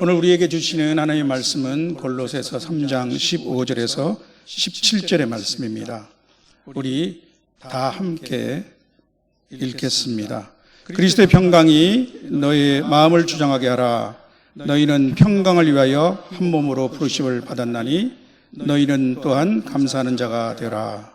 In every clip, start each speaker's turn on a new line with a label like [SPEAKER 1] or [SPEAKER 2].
[SPEAKER 1] 오늘 우리에게 주시는 하나님의 말씀은 골로새서 3장 15절에서 17절의 말씀입니다. 우리 다 함께 읽겠습니다. 그리스도의 평강이 너의 마음을 주장하게 하라. 너희는 평강을 위하여 한 몸으로 부르심을 받았나니 너희는 또한 감사하는 자가 되라.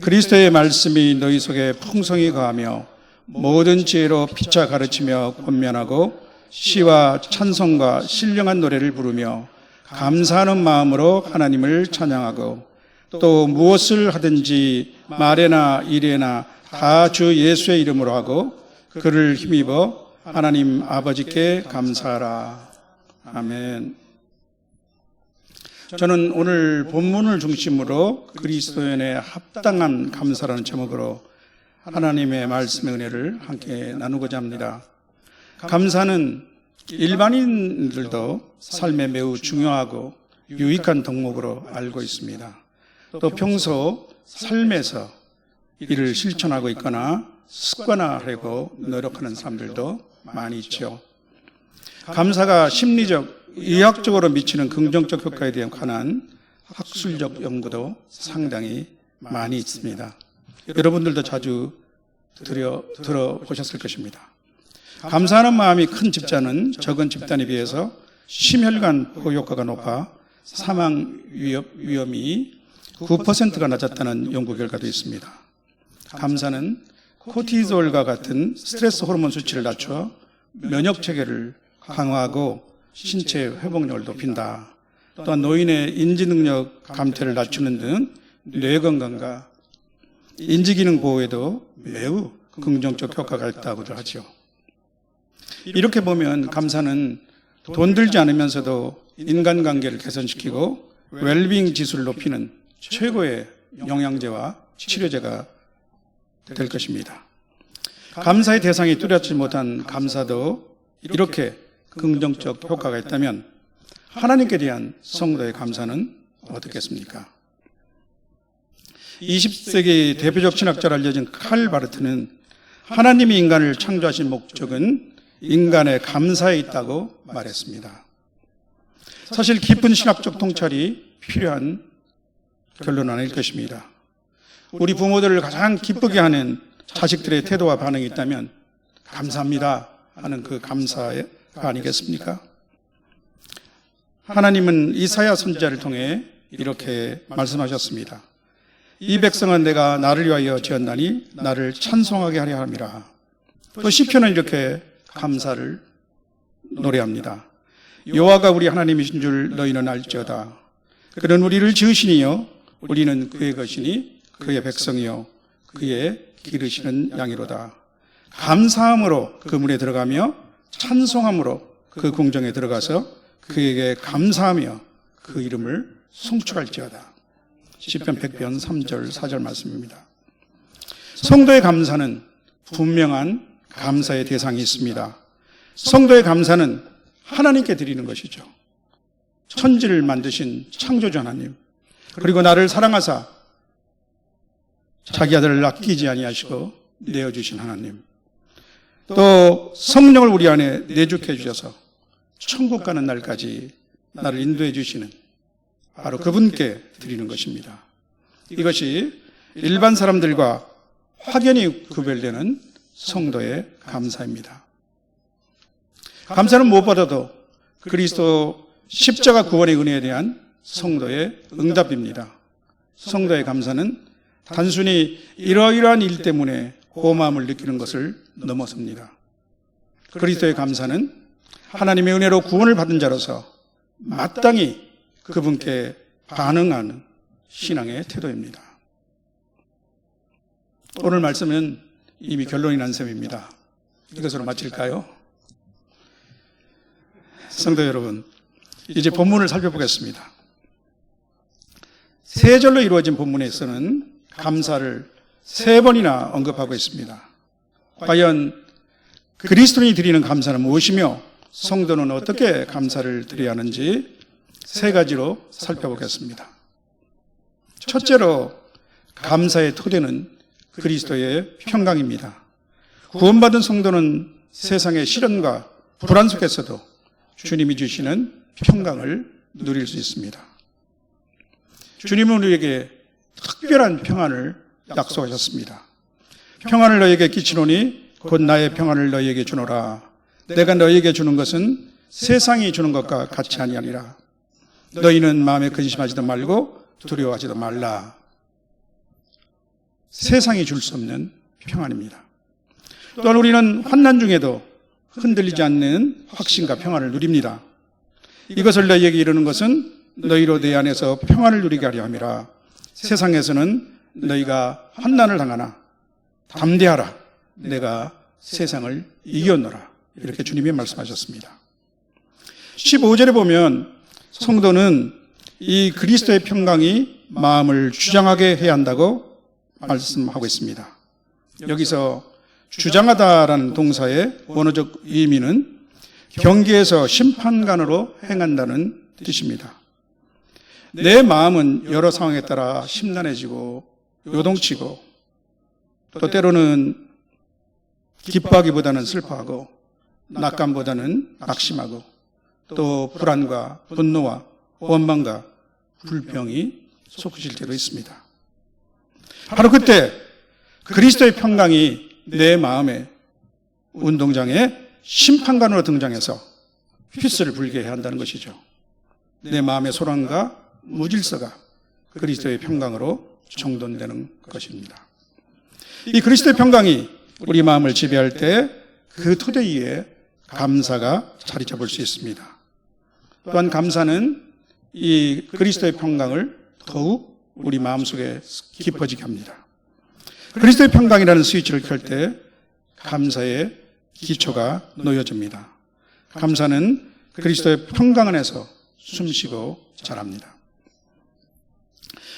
[SPEAKER 1] 그리스도의 말씀이 너희 속에 풍성히 거하며 모든 지혜로 피차 가르치며 권면하고 시와 찬송과 신령한 노래를 부르며 감사하는 마음으로 하나님을 찬양하고 또 무엇을 하든지 말에나 일에나 다 주 예수의 이름으로 하고 그를 힘입어 하나님 아버지께 감사하라. 아멘. 저는 오늘 본문을 중심으로 그리스도인의 합당한 감사라는 제목으로 하나님의 말씀의 은혜를 함께 나누고자 합니다. 감사는 일반인들도 삶에 매우 중요하고 유익한 덕목으로 알고 있습니다. 또 평소 삶에서 이를 실천하고 있거나 습관화하려고 노력하는 사람들도 많이 있죠. 감사가 심리적, 의학적으로 미치는 긍정적 효과에 대한 관한 학술적 연구도 상당히 많이 있습니다. 여러분들도 자주 들어보셨을 것입니다. 감사하는 마음이 큰 집단은 적은 집단에 비해서 심혈관 보호 효과가 높아 사망 위험이 9%가 낮았다는 연구 결과도 있습니다. 감사는 코티졸과 같은 스트레스 호르몬 수치를 낮춰 면역 체계를 강화하고 신체 회복력을 높인다. 또한 노인의 인지 능력 감퇴를 낮추는 등 뇌 건강과 인지 기능 보호에도 매우 긍정적 효과가 있다고도 하죠. 이렇게 보면 감사는 돈 들지 않으면서도 인간관계를 개선시키고 웰빙 지수를 높이는 최고의 영양제와 치료제가 될 것입니다. 감사의 대상이 뚜렷지 못한 감사도 이렇게 긍정적 효과가 있다면 하나님께 대한 성도의 감사는 어떻겠습니까? 20세기 대표적 신학자로 알려진 칼 바르트는 하나님이 인간을 창조하신 목적은 인간의 감사에 있다고 말했습니다. 사실 깊은 신학적 통찰이 필요한 결론은 아닐 것입니다. 우리 부모들을 가장 기쁘게 하는 자식들의 태도와 반응이 있다면 감사합니다 하는 그 감사가 아니겠습니까? 하나님은 이사야 선지자를 통해 이렇게 말씀하셨습니다. 이 백성은 내가 나를 위하여 지었나니 나를 찬송하게 하려 함이라. 또 시편은 이렇게 감사를 노래합니다. 여호와가 우리 하나님이신 줄 너희는 알지어다. 그는 우리를 지으시니요 우리는 그의 것이니 그의 백성이요 그의 기르시는 양이로다. 감사함으로 그 문에 들어가며 찬송함으로 그 궁정에 들어가서 그에게 감사하며 그 이름을 송축할지어다. 시편 100편 3절 4절 말씀입니다. 성도의 감사는 분명한 감사의 대상이 있습니다. 성도의 감사는 하나님께 드리는 것이죠. 천지를 만드신 창조주 하나님, 그리고 나를 사랑하사 자기 아들을 아끼지 아니하시고 내어주신 하나님, 또 성령을 우리 안에 내주게 해주셔서 천국 가는 날까지 나를 인도해 주시는 바로 그분께 드리는 것입니다. 이것이 일반 사람들과 확연히 구별되는 성도의 감사입니다. 감사는 무엇보다도 그리스도 십자가 구원의 은혜에 대한 성도의 응답입니다. 성도의 감사는 단순히 이러이러한 일 때문에 고마움을 느끼는 것을 넘어섭니다. 그리스도의 감사는 하나님의 은혜로 구원을 받은 자로서 마땅히 그분께 반응하는 신앙의 태도입니다. 오늘 말씀은 이미 결론이 난 셈입니다. 이것으로 마칠까요? 성도 여러분, 이제 본문을 살펴보겠습니다. 세 절로 이루어진 본문에서는 감사를 3번이나 언급하고 있습니다. 과연 그리스도인이 드리는 감사는 무엇이며 성도는 어떻게 감사를 드려야 하는지 3가지로 살펴보겠습니다. 첫째로 감사의 토대는 그리스도의 평강입니다. 구원받은 성도는 세상의 시련과 불안 속에서도 주님이 주시는 평강을 누릴 수 있습니다. 주님은 우리에게 특별한 평안을 약속하셨습니다. 평안을 너희에게 끼치노니 곧 나의 평안을 너희에게 주노라. 내가 너희에게 주는 것은 세상이 주는 것과 같이 아니하니라. 너희는 마음에 근심하지도 말고 두려워하지도 말라. 세상이 줄 수 없는 평안입니다. 또한 우리는 환난 중에도 흔들리지 않는 확신과 평안을 누립니다. 이것을 너희에게 이르는 것은 너희로 내 안에서 평안을 누리게 하려 함이라. 세상에서는 너희가 환난을 당하나 담대하라. 내가 세상을 이겼노라. 이렇게 주님이 말씀하셨습니다. 15절에 보면 성도는 이 그리스도의 평강이 마음을 주장하게 해야 한다고 말씀하고 있습니다. 여기서 주장하다라는 동사의 원어적 의미는 경계에서 심판관으로 행한다는 뜻입니다. 내 마음은 여러 상황에 따라 심란해지고 요동치고 또 때로는 기뻐하기보다는 슬퍼하고 낙감보다는 낙심하고 또 불안과 분노와 원망과 불평이 솟구칠 때도 있습니다. 바로 그때 그리스도의 평강이 내 마음의 운동장에 심판관으로 등장해서 휘슬을 불게 해야 한다는 것이죠. 내 마음의 소란과 무질서가 그리스도의 평강으로 정돈되는 것입니다. 이 그리스도의 평강이 우리 마음을 지배할 때 그 토대 위에 감사가 자리 잡을 수 있습니다. 또한 감사는 이 그리스도의 평강을 더욱 우리 마음속에 깊어지게 합니다. 그리스도의 평강이라는 스위치를 켤 때 감사의 기초가 놓여집니다. 감사는 그리스도의 평강 안에서 숨쉬고 자랍니다.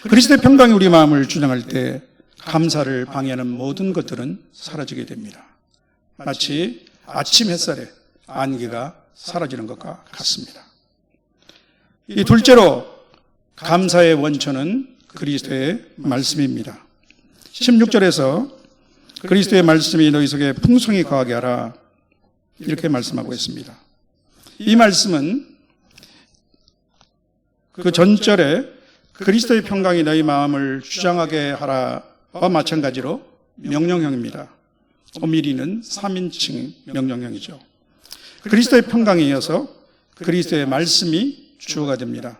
[SPEAKER 1] 그리스도의 평강이 우리 마음을 주장할 때 감사를 방해하는 모든 것들은 사라지게 됩니다. 마치 아침 햇살에 안개가 사라지는 것과 같습니다. 이 둘째로 감사의 원천은 그리스도의 말씀입니다. 16절에서 그리스도의 말씀이 너희 속에 풍성히 거하게 하라 이렇게 말씀하고 있습니다. 이 말씀은 그 전절에 그리스도의 평강이 너희 마음을 주장하게 하라와 마찬가지로 명령형입니다. 오미리는 3인칭 명령형이죠. 그리스도의 평강에 이어서 그리스도의 말씀이 주어가 됩니다.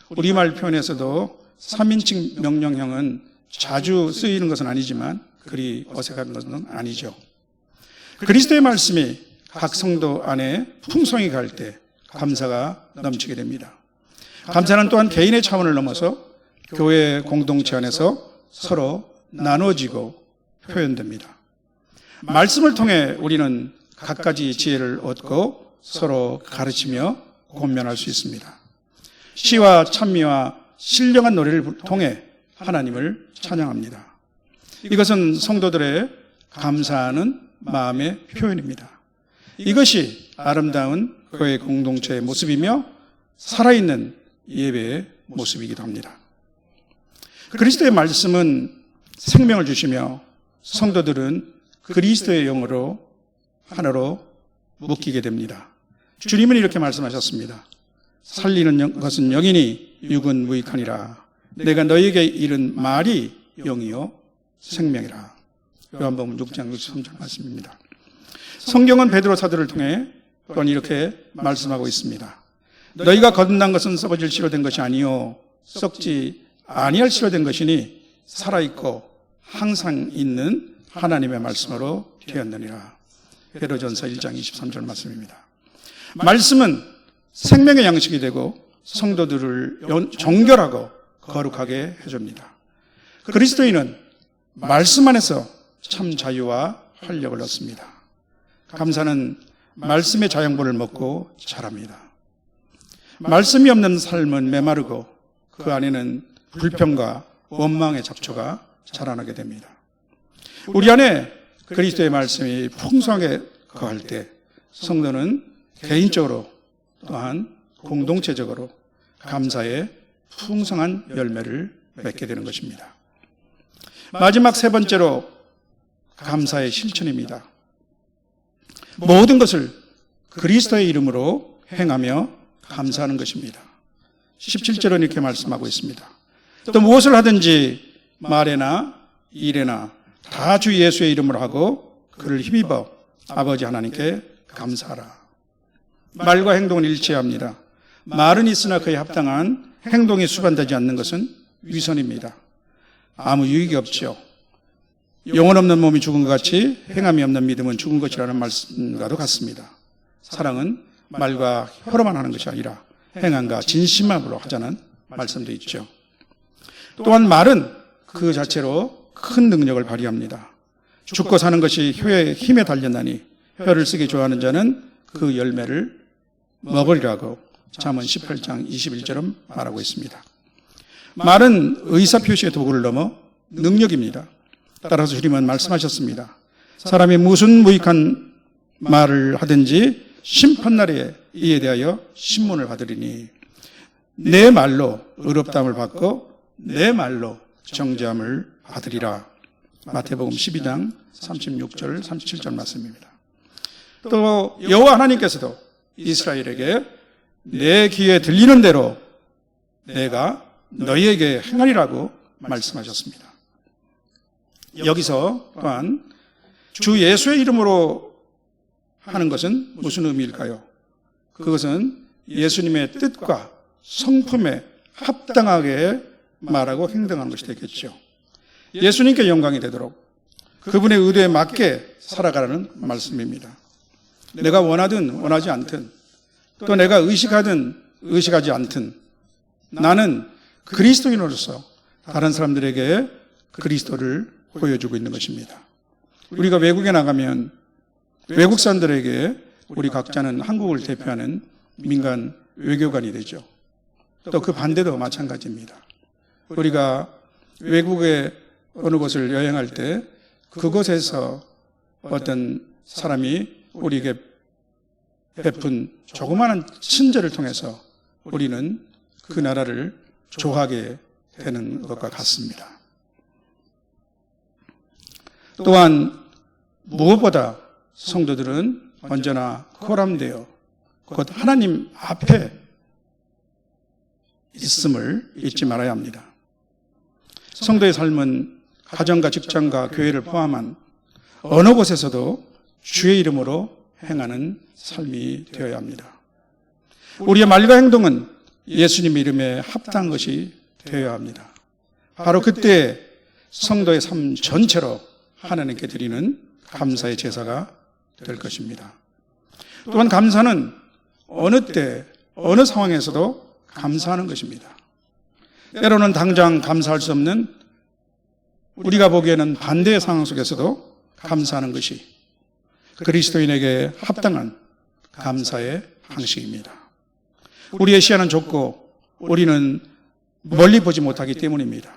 [SPEAKER 1] 우리말 표현에서도 3인칭 명령형은 자주 쓰이는 것은 아니지만 그리 어색한 것은 아니죠. 그리스도의 말씀이 각 성도 안에 풍성히 갈 때 감사가 넘치게 됩니다. 감사는 또한 개인의 차원을 넘어서 교회 공동체 안에서 서로 나눠지고 표현됩니다. 말씀을 통해 우리는 갖가지 지혜를 얻고 서로 가르치며 권면할 수 있습니다. 시와 찬미와 신령한 노래를 통해 하나님을 찬양합니다. 이것은 성도들의 감사하는 마음의 표현입니다. 이것이 아름다운 교회 공동체의 모습이며 살아있는 예배의 모습이기도 합니다. 그리스도의 말씀은 생명을 주시며 성도들은 그리스도의 영으로 하나로 묶이게 됩니다. 주님은 이렇게 말씀하셨습니다. 살리는 것은 영이니 육은 무익하니라. 내가 너희에게 이른 말이 영이요 생명이라. 요한복음 6장 63절 말씀입니다. 성경은 베드로 사도를 통해 또한 이렇게 말씀하고 있습니다. 너희가 거듭난 것은 썩어질 씨로 된 것이 아니요 썩지 아니할 씨로 된 것이니 살아있고 항상 있는 하나님의 말씀으로 되었느니라. 베드로전서 1장 23절 말씀입니다. 말씀은 생명의 양식이 되고 성도들을 정결하고 거룩하게 해줍니다. 그리스도인은 말씀 안에서 참 자유와 활력을 얻습니다. 감사는 말씀의 자양분을 먹고 자랍니다. 말씀이 없는 삶은 메마르고 그 안에는 불평과 원망의 잡초가 자라나게 됩니다. 우리 안에 그리스도의 말씀이 풍성하게 거할 때 성도는 개인적으로 또한 공동체적으로 감사의 풍성한 열매를 맺게 되는 것입니다. 마지막 세 번째로 감사의 실천입니다. 모든 것을 그리스도의 이름으로 행하며 감사하는 것입니다. 17절은 이렇게 말씀하고 있습니다. 또 무엇을 하든지 말에나 일에나 다 주 예수의 이름으로 하고 그를 힘입어 아버지 하나님께 감사하라. 말과 행동은 일치합니다. 말은 있으나 그에 합당한 행동이 수반되지 않는 것은 위선입니다. 아무 유익이 없죠. 영혼 없는 몸이 죽은 것 같이 행함이 없는 믿음은 죽은 것이라는 말씀과도 같습니다. 사랑은 말과 혀로만 하는 것이 아니라 행함과 진심으로 하자는 말씀도 있죠. 또한 말은 그 자체로 큰 능력을 발휘합니다. 죽고 사는 것이 혀의 힘에 달렸나니 혀를 쓰기 좋아하는 자는 그 열매를 먹으리라고 잠언 18장 21절은 말하고 있습니다. 말은 의사표시의 도구를 넘어 능력입니다. 따라서 주님은 말씀하셨습니다. 사람이 무슨 무익한 말을 하든지 심판날에 이에 대하여 신문을 받으리니 내 말로 의롭다함을 받고 내 말로 정죄함을 받으리라. 마태복음 12장 36절 37절 말씀입니다. 또 여호와 하나님께서도 이스라엘에게 내 귀에 들리는 대로 내가 너희에게 행하리라고 말씀하셨습니다. 여기서 또한 주 예수의 이름으로 하는 것은 무슨 의미일까요? 그것은 예수님의 뜻과 성품에 합당하게 말하고 행동하는 것이 되겠죠. 예수님께 영광이 되도록 그분의 의도에 맞게 살아가라는 말씀입니다. 내가 원하든 원하지 않든 또 내가 의식하든 의식하지 않든 나는 그리스도인으로서 다른 사람들에게 그리스도를 보여주고 있는 것입니다. 우리가 외국에 나가면 외국 사람들에게 우리 각자는 한국을 대표하는 민간 외교관이 되죠. 또 그 반대도 마찬가지입니다. 우리가 외국의 어느 곳을 여행할 때 그곳에서 어떤 사람이 우리에게 베푼 조그마한 친절을 통해서 우리는 그 나라를 좋아하게 되는 것과 같습니다. 또한 무엇보다 성도들은 언제나 코람되어 곧 하나님 앞에 있음을 잊지 말아야 합니다. 성도의 삶은 가정과 직장과 교회를 포함한 어느 곳에서도 주의 이름으로 행하는 삶이 되어야 합니다. 우리의 말과 행동은 예수님 이름에 합당한 것이 되어야 합니다. 바로 그때 성도의 삶 전체로 하나님께 드리는 감사의 제사가 될 것입니다. 또한 감사는 어느 때, 어느 상황에서도 감사하는 것입니다. 때로는 당장 감사할 수 없는 우리가 보기에는 반대의 상황 속에서도 감사하는 것이 그리스도인에게 합당한 감사의 방식입니다. 우리의 시야는 좁고 우리는 멀리 보지 못하기 때문입니다.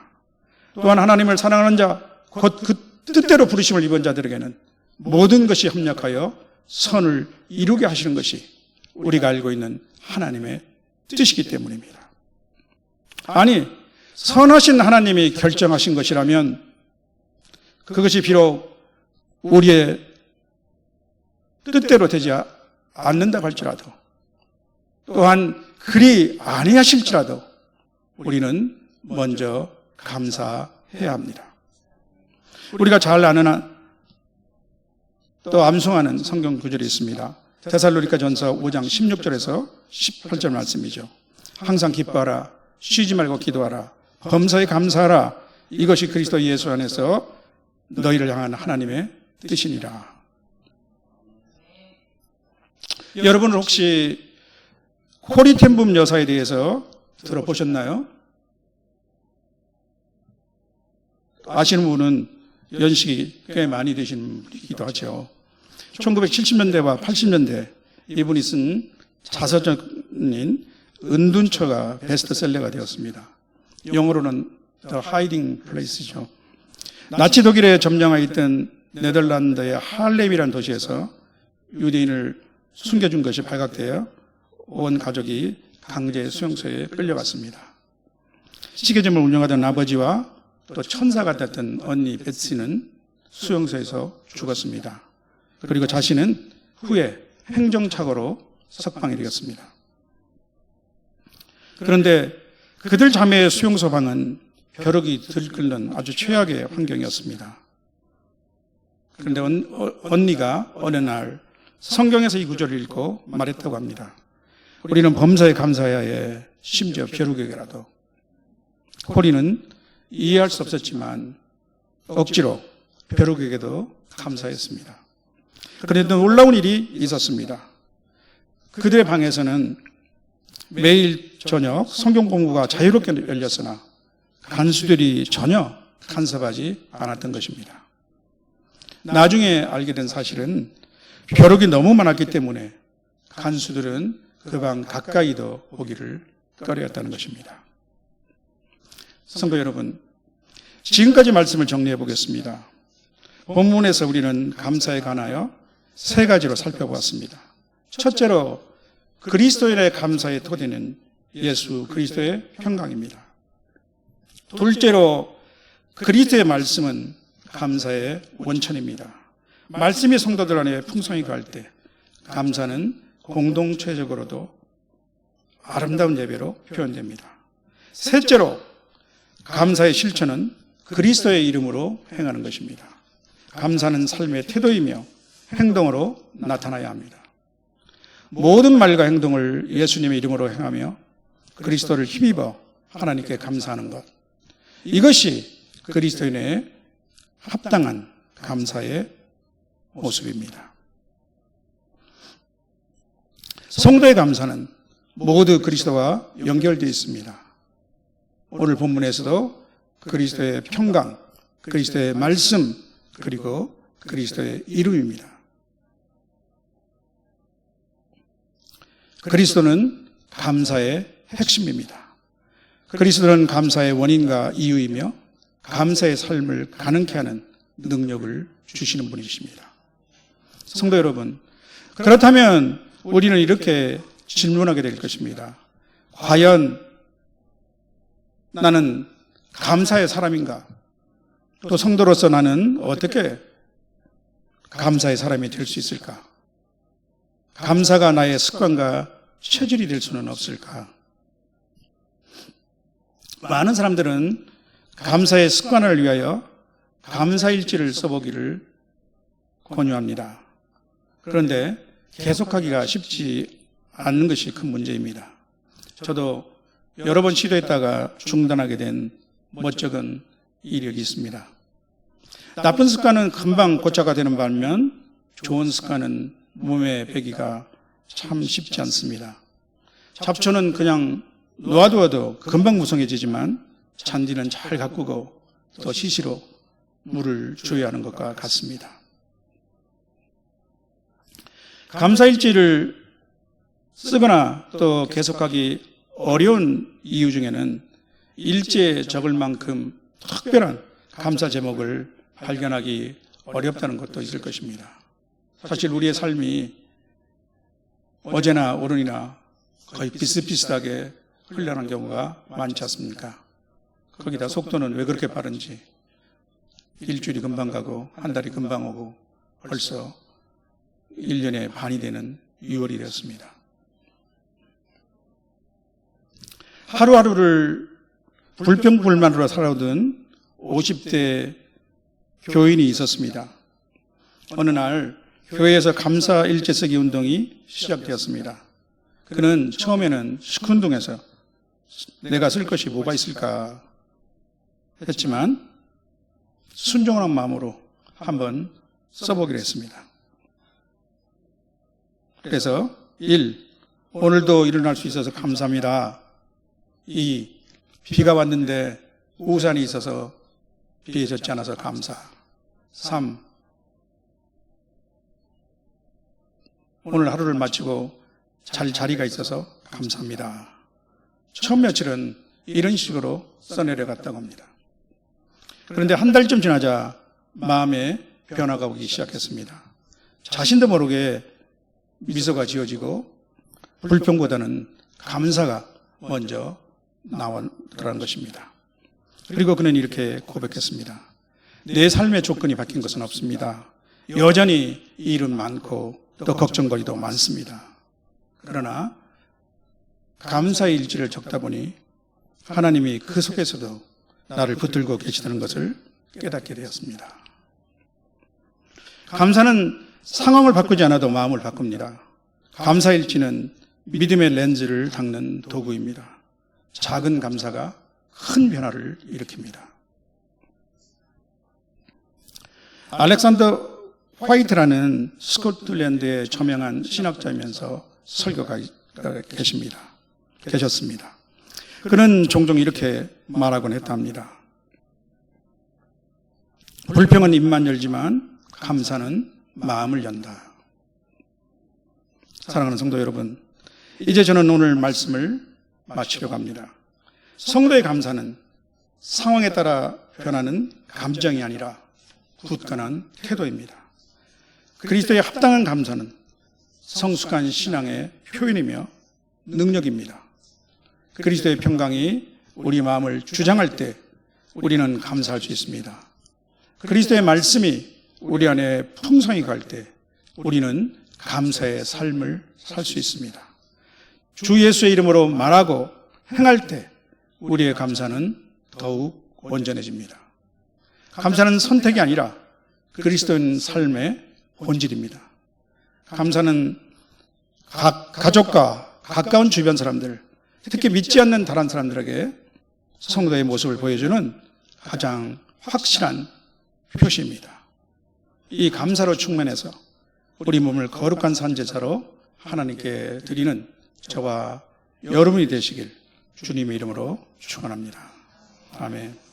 [SPEAKER 1] 또한 하나님을 사랑하는 자, 곧 그 뜻대로 부르심을 입은 자들에게는 모든 것이 협력하여 선을 이루게 하시는 것이 우리가 알고 있는 하나님의 뜻이기 때문입니다. 아니, 선하신 하나님이 결정하신 것이라면 그것이 비록 우리의 뜻대로 되지 않는다고 할지라도 또한 그리 아니하실지라도 우리는 먼저 감사해야 합니다. 우리가 잘 아는 또 암송하는 성경 구절이 있습니다. 데살로니가전서 5장 16절에서 18절 말씀이죠. 항상 기뻐하라, 쉬지 말고 기도하라, 범사에 감사하라. 이것이 그리스도 예수 안에서 너희를 향한 하나님의 뜻이니라. 여러분 혹시 코리텐붐 여사에 대해서 들어보셨나요? 아시는 분은 연식이 꽤 많이 되신 분이기도 하죠. 1970년대와 80년대 이분이 쓴 자서전인 은둔처가 베스트셀러가 되었습니다. 영어로는 The Hiding Place죠. 나치 독일에 점령하여 있던 네덜란드의 할렘이라는 도시에서 유대인을 숨겨준 것이 발각되어 온 가족이 강제 수용소에 끌려갔습니다. 시계점을 운영하던 아버지와 또 천사 같았던 언니 베츠는 수용소에서 죽었습니다. 그리고 자신은 후에 행정착오로 석방일이었습니다. 그런데 그들 자매의 수용소 방은 벼룩이 들끓는 아주 최악의 환경이었습니다. 그런데 언니가 어느 날 성경에서 이 구절을 읽고 말했다고 합니다. 우리는 범사에 감사해야 해. 심지어 벼룩에게라도. 코리는 이해할 수 없었지만 억지로 벼룩에게도 감사했습니다. 그런데 놀라운 일이 있었습니다. 그들의 방에서는 매일 저녁 성경 공부가 자유롭게 열렸으나 간수들이 전혀 간섭하지 않았던 것입니다. 나중에 알게 된 사실은 벼룩이 너무 많았기 때문에 간수들은 그 방 가까이도 오기를 꺼려했다는 것입니다. 성도 여러분, 지금까지 말씀을 정리해 보겠습니다. 본문에서 우리는 감사에 관하여 세 가지로 살펴보았습니다. 첫째로 그리스도인의 감사의 토대는 예수 그리스도의 평강입니다. 둘째로 그리스도의 말씀은 감사의 원천입니다. 말씀이 성도들 안에 풍성히 거할 때 감사는 공동체적으로도 아름다운 예배로 표현됩니다. 셋째로 감사의 실천은 그리스도의 이름으로 행하는 것입니다. 감사는 삶의 태도이며 행동으로 나타나야 합니다. 모든 말과 행동을 예수님의 이름으로 행하며 그리스도를 힘입어 하나님께 감사하는 것, 이것이 그리스도인의 합당한 감사의 모습입니다. 성도의 감사는 모두 그리스도와 연결되어 있습니다. 오늘 본문에서도 그리스도의 평강, 그리스도의 말씀, 그리고 그리스도의 이름입니다. 그리스도는 감사의 핵심입니다. 그리스도는 감사의 원인과 이유이며 감사의 삶을 가능케 하는 능력을 주시는 분이십니다. 성도 여러분, 그렇다면 우리는 이렇게 질문하게 될 것입니다. 과연 나는 감사의 사람인가? 또 성도로서 나는 어떻게 감사의 사람이 될 수 있을까? 감사가 나의 습관과 체질이 될 수는 없을까? 많은 사람들은 감사의 습관을 위하여 감사일지를 써보기를 권유합니다. 그런데 계속하기가 쉽지 않는 것이 큰 문제입니다. 저도 여러 번 시도했다가 중단하게 된 멋쩍은 이력이 있습니다. 나쁜 습관은 금방 고쳐가 되는 반면 좋은 습관은 몸에 배기가 참 쉽지 않습니다. 잡초는 그냥 놓아두어도 금방 무성해지지만 잔디는 잘 가꾸고 또 시시로 물을 줘야 하는 것과 같습니다. 감사일지를 쓰거나 또 계속하기 어려운 이유 중에는 일지에 적을 만큼 특별한 감사 제목을 발견하기 어렵다는 것도 있을 것입니다. 사실 우리의 삶이 어제나 오늘이나 거의 비슷비슷하게 흘러가는 경우가 많지 않습니까? 거기다 속도는 왜 그렇게 빠른지 일주일이 금방 가고 한 달이 금방 오고 벌써 1년의 반이 되는 6월이 되었습니다. 하루하루를 불평불만으로 살아오던 50대 교인이 있었습니다. 어느 날 교회에서 감사 일지 쓰기 운동이 시작되었습니다. 그는 처음에는 시큰둥해서 내가 쓸 것이 뭐가 있을까 했지만 순종하는 마음으로 한번 써보기로 했습니다. 그래서 1. 오늘도 일어날 수 있어서 감사합니다. 2. 비가 왔는데 우산이 있어서 비에 젖지 않아서 감사. 3. 오늘 하루를 마치고 잘 자리가 있어서 감사합니다. 처음 며칠은 이런 식으로 써내려갔다고 합니다. 그런데 한 달쯤 지나자 마음에 변화가 오기 시작했습니다. 자신도 모르게 미소가 지어지고 불평보다는 감사가 먼저 나오더라는 것입니다. 그리고 그는 이렇게 고백했습니다. 내 삶의 조건이 바뀐 것은 없습니다. 여전히 일은 많고 또 걱정거리도 많습니다. 그러나 감사의 일지를 적다 보니 하나님이 그 속에서도 나를 붙들고 계시다는 것을 깨닫게 되었습니다. 감사는 상황을 바꾸지 않아도 마음을 바꿉니다. 감사일지는 믿음의 렌즈를 닦는 도구입니다. 작은 감사가 큰 변화를 일으킵니다. 알렉산더 화이트라는 스코틀랜드의 저명한 신학자이면서 설교가가 계셨습니다. 그는 종종 이렇게 말하곤 했답니다. 불평은 입만 열지만 감사는 마음을 연다. 사랑하는 성도 여러분, 이제 저는 오늘 말씀을 마치려고 합니다. 성도의 감사는 상황에 따라 변하는 감정이 아니라 굳건한 태도입니다. 그리스도의 합당한 감사는 성숙한 신앙의 표현이며 능력입니다. 그리스도의 평강이 우리 마음을 주장할 때 우리는 감사할 수 있습니다. 그리스도의 말씀이 우리 안에 풍성히 갈 때 우리는 감사의 삶을 살 수 있습니다. 주 예수의 이름으로 말하고 행할 때 우리의 감사는 더욱 온전해집니다. 감사는 선택이 아니라 그리스도인 삶의 본질입니다. 감사는 가족과 가까운 주변 사람들, 특히 믿지 않는 다른 사람들에게 성도의 모습을 보여주는 가장 확실한 표시입니다. 이 감사로 충만해서 우리 몸을 거룩한 산제사로 하나님께 드리는 저와 여러분이 되시길 주님의 이름으로 축원합니다. 아멘.